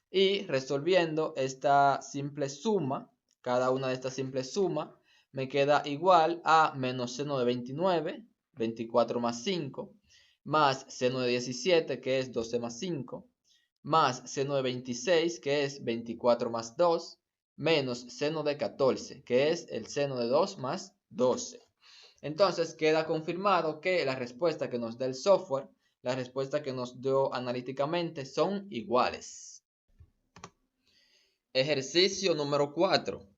Y resolviendo esta simple suma, cada una de estas simples sumas, me queda igual a menos seno de 29, 24 más 5, más seno de 17, que es 12 más 5, más seno de 26, que es 24 más 2, menos seno de 14, que es el seno de 2 más 12. Entonces queda confirmado que la respuesta que nos da el software, la respuesta que nos dio analíticamente, son iguales. Ejercicio número 4.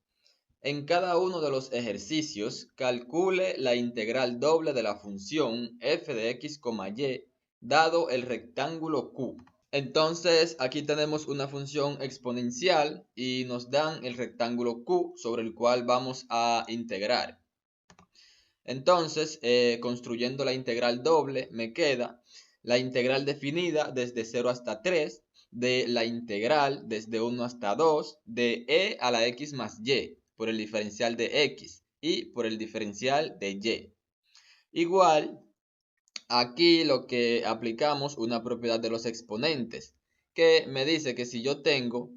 En cada uno de los ejercicios, calcule la integral doble de la función f de x, y, dado el rectángulo Q. Entonces, aquí tenemos una función exponencial y nos dan el rectángulo Q sobre el cual vamos a integrar. Entonces, construyendo la integral doble, me queda la integral definida desde 0 hasta 3, de la integral desde 1 hasta 2 de e a la x más y por el diferencial de x y por el diferencial de y. Igual, aquí lo que aplicamos una propiedad de los exponentes, que me dice que si yo tengo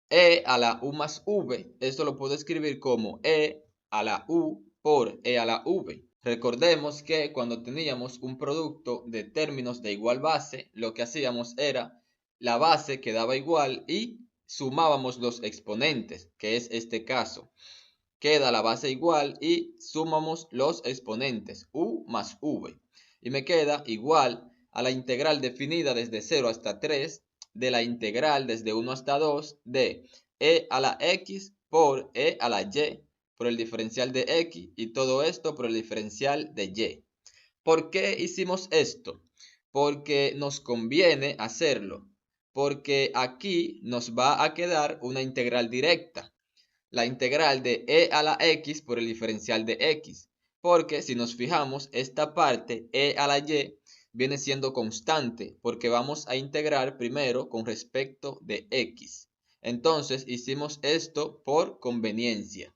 e a la u más v, esto lo puedo escribir como e a la u por e a la v. Recordemos que cuando teníamos un producto de términos de igual base, lo que hacíamos era la base quedaba igual y sumábamos los exponentes, que es este caso. Queda la base igual y sumamos los exponentes, u más v. Y me queda igual a la integral definida desde 0 hasta 3 de la integral desde 1 hasta 2 de e a la x por e a la y por el diferencial de x y todo esto por el diferencial de y. ¿Por qué hicimos esto? Porque nos conviene hacerlo. Porque aquí nos va a quedar una integral directa. La integral de e a la x por el diferencial de x. Porque si nos fijamos, esta parte e a la y viene siendo constante porque vamos a integrar primero con respecto de x. Entonces hicimos esto por conveniencia.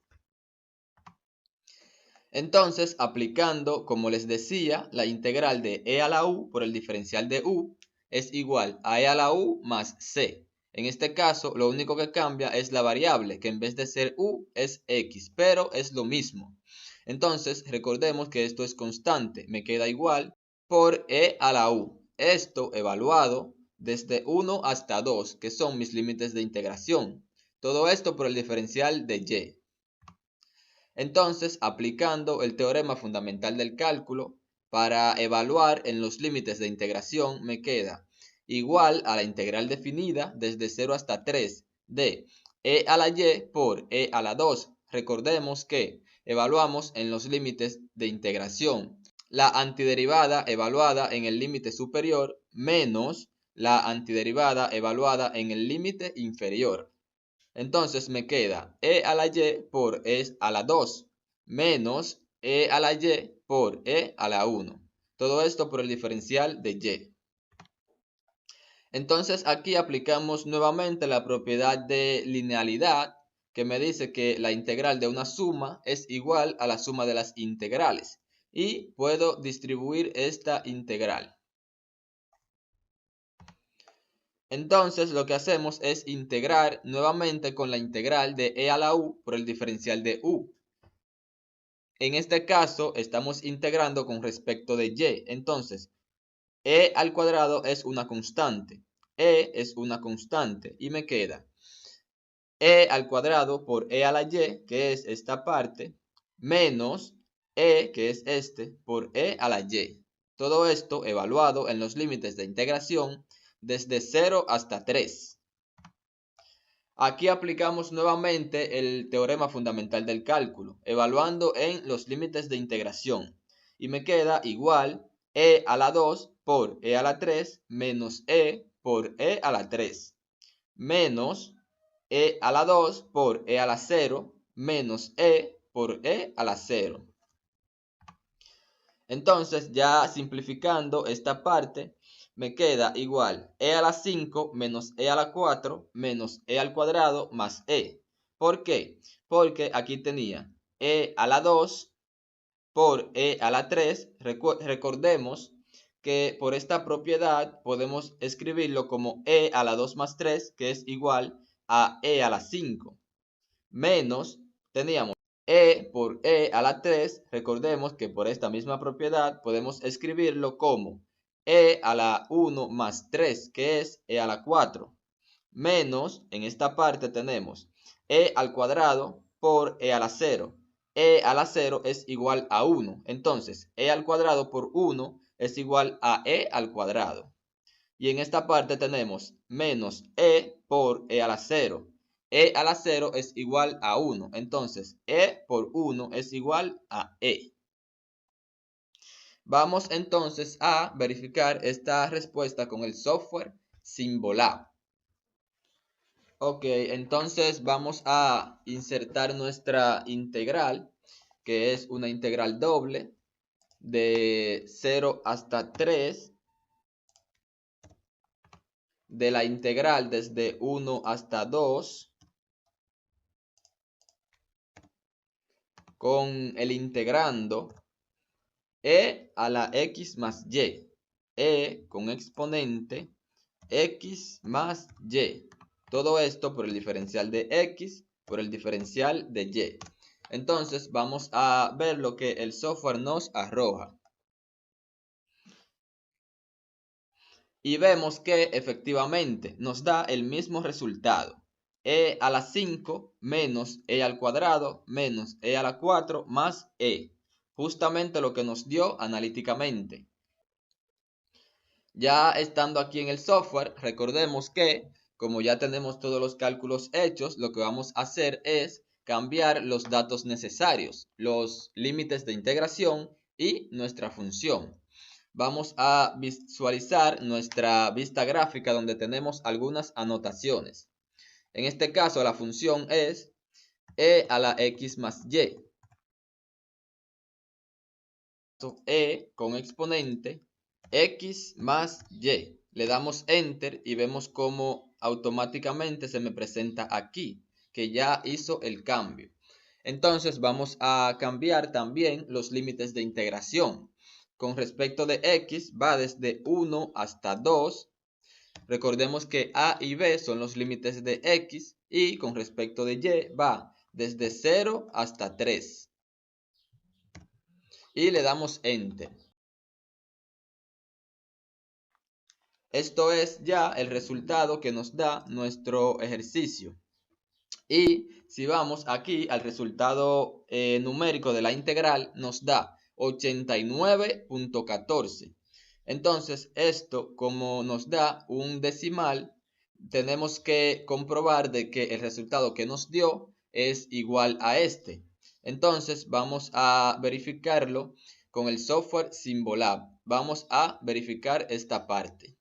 Entonces, aplicando, como les decía, la integral de e a la u por el diferencial de u es igual a e a la u más c. En este caso, lo único que cambia es la variable, que en vez de ser u es x, pero es lo mismo. Entonces, recordemos que esto es constante, me queda igual por e a la u. Esto evaluado desde 1 hasta 2, que son mis límites de integración. Todo esto por el diferencial de y. Entonces, aplicando el teorema fundamental del cálculo, para evaluar en los límites de integración me queda igual a la integral definida desde 0 hasta 3 de e a la y por e a la 2. Recordemos que evaluamos en los límites de integración la antiderivada evaluada en el límite superior menos la antiderivada evaluada en el límite inferior. Entonces me queda e a la y por e a la 2 menos e a la y por e a la 1. Todo esto por el diferencial de y. Entonces aquí aplicamos nuevamente la propiedad de linealidad que me dice que la integral de una suma es igual a la suma de las integrales y puedo distribuir esta integral. Entonces lo que hacemos es integrar nuevamente con la integral de e a la u por el diferencial de u. En este caso estamos integrando con respecto de y. Entonces e al cuadrado es una constante. E es una constante y me queda e al cuadrado por e a la y, que es esta parte, menos e, que es este, por e a la y. Todo esto evaluado en los límites de integración desde 0 hasta 3. Aquí aplicamos nuevamente el teorema fundamental del cálculo, evaluando en los límites de integración. Y me queda igual e a la 2 por e a la 3 menos e por e a la 3 menos e a la 2 por e a la 0 menos e por e a la 0. Entonces, ya simplificando esta parte, me queda igual e a la 5 menos e a la 4 menos e al cuadrado más e. ¿Por qué? Porque aquí tenía e a la 2 por e a la 3. Recordemos que por esta propiedad podemos escribirlo como e a la 2 más 3, que es igual a e a la 5. Menos, teníamos e por e a la 3. Recordemos que por esta misma propiedad podemos escribirlo como e a la 1 más 3, que es e a la 4. Menos, en esta parte tenemos e al cuadrado por e a la 0. E a la 0 es igual a 1. Entonces, e al cuadrado por 1 es igual a e al cuadrado. Y en esta parte tenemos menos e por e a la 0. E a la 0 es igual a 1. Entonces, e por 1 es igual a e. Vamos entonces a verificar esta respuesta con el software Symbolab. Ok, entonces vamos a insertar nuestra integral, que es una integral doble de 0 hasta 3, de la integral desde 1 hasta 2, con el integrando e a la x más y, e con exponente x más y. Todo esto por el diferencial de x por el diferencial de y. Entonces vamos a ver lo que el software nos arroja. Y vemos que efectivamente nos da el mismo resultado. E a la 5 menos e al cuadrado menos e a la 4 más e. Justamente lo que nos dio analíticamente. Ya estando aquí en el software, recordemos que como ya tenemos todos los cálculos hechos, lo que vamos a hacer es cambiar los datos necesarios, los límites de integración y nuestra función. Vamos a visualizar nuestra vista gráfica donde tenemos algunas anotaciones. En este caso la función es e a la x más y. E con exponente x más y. Le damos enter y vemos cómo automáticamente se me presenta aquí, que ya hizo el cambio. Entonces vamos a cambiar también los límites de integración. Con respecto de x va desde 1 hasta 2. Recordemos que a y b son los límites de x y con respecto de y va desde 0 hasta 3. Y le damos enter. Esto es ya el resultado que nos da nuestro ejercicio. Y si vamos aquí al resultado numérico de la integral, nos da 89.14. Entonces, esto como nos da un decimal, tenemos que comprobar de que el resultado que nos dio es igual a este. Entonces, vamos a verificarlo con el software Symbolab. Vamos a verificar esta parte.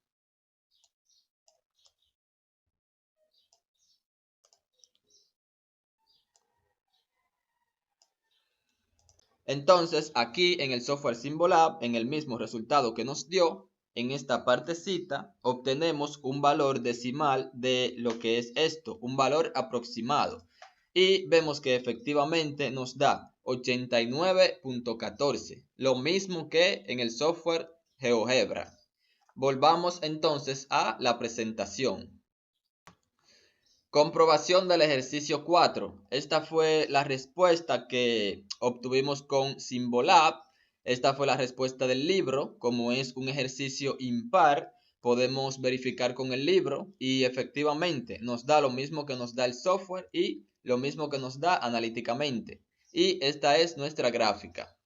Entonces, aquí en el software Symbolab, en el mismo resultado que nos dio, en esta partecita obtenemos un valor decimal de lo que es esto, un valor aproximado. Y vemos que efectivamente nos da 89.14, lo mismo que en el software GeoGebra. Volvamos entonces a la presentación. Comprobación del ejercicio 4. Esta fue la respuesta que obtuvimos con Symbolab. Esta fue la respuesta del libro. Como es un ejercicio impar, podemos verificar con el libro y efectivamente nos da lo mismo que nos da el software y lo mismo que nos da analíticamente. Y esta es nuestra gráfica.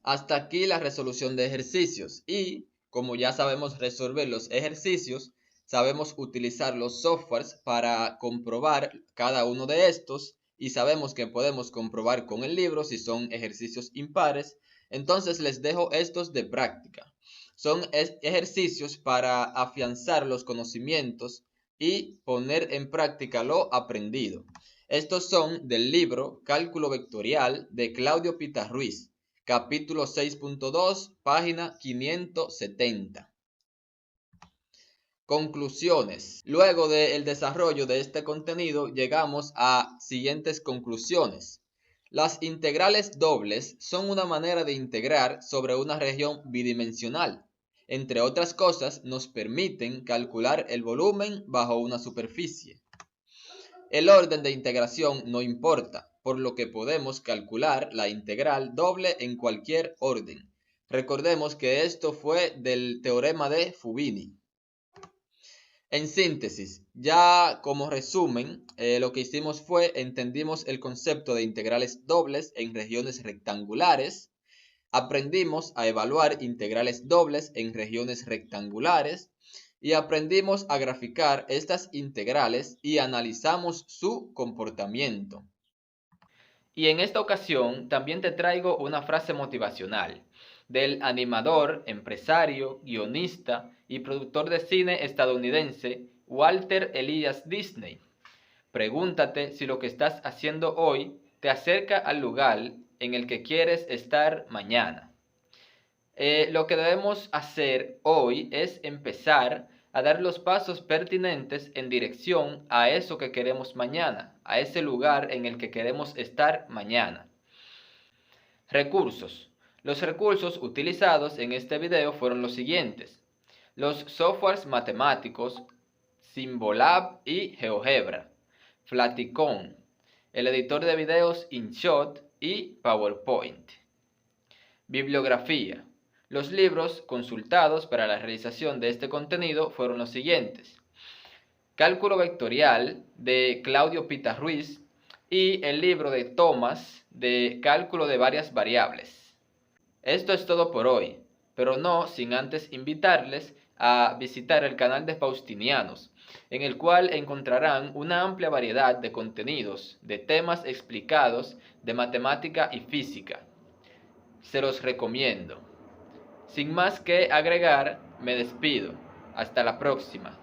Hasta aquí la resolución de ejercicios y como ya sabemos resolver los ejercicios, sabemos utilizar los softwares para comprobar cada uno de estos y sabemos que podemos comprobar con el libro si son ejercicios impares. Entonces les dejo estos de práctica. Son ejercicios para afianzar los conocimientos y poner en práctica lo aprendido. Estos son del libro Cálculo Vectorial de Claudio Pitarruiz, capítulo 6.2, página 570. Conclusiones. Luego del desarrollo de este contenido llegamos a siguientes conclusiones. Las integrales dobles son una manera de integrar sobre una región bidimensional. Entre otras cosas, nos permiten calcular el volumen bajo una superficie. El orden de integración no importa, por lo que podemos calcular la integral doble en cualquier orden. Recordemos que esto fue del teorema de Fubini. En síntesis, ya como resumen, lo que hicimos fue entendimos el concepto de integrales dobles en regiones rectangulares, aprendimos a evaluar integrales dobles en regiones rectangulares y aprendimos a graficar estas integrales y analizamos su comportamiento. Y en esta ocasión también te traigo una frase motivacional del animador, empresario, guionista y productor de cine estadounidense Walter Elias Disney. Pregúntate si lo que estás haciendo hoy te acerca al lugar en el que quieres estar mañana. Lo que debemos hacer hoy es empezar a dar los pasos pertinentes en dirección a eso que queremos mañana, a ese lugar en el que queremos estar mañana. Recursos. Los recursos utilizados en este video fueron los siguientes: los softwares matemáticos Symbolab y GeoGebra, Flaticon, el editor de videos InShot y PowerPoint. Bibliografía. Los libros consultados para la realización de este contenido fueron los siguientes: Cálculo Vectorial de Claudio Pitarruiz y el libro de Thomas de Cálculo de varias variables. Esto es todo por hoy, pero no sin antes invitarles a visitar el canal de Faustinianos, en el cual encontrarán una amplia variedad de contenidos, de temas explicados de matemática y física. Se los recomiendo. Sin más que agregar, me despido. Hasta la próxima.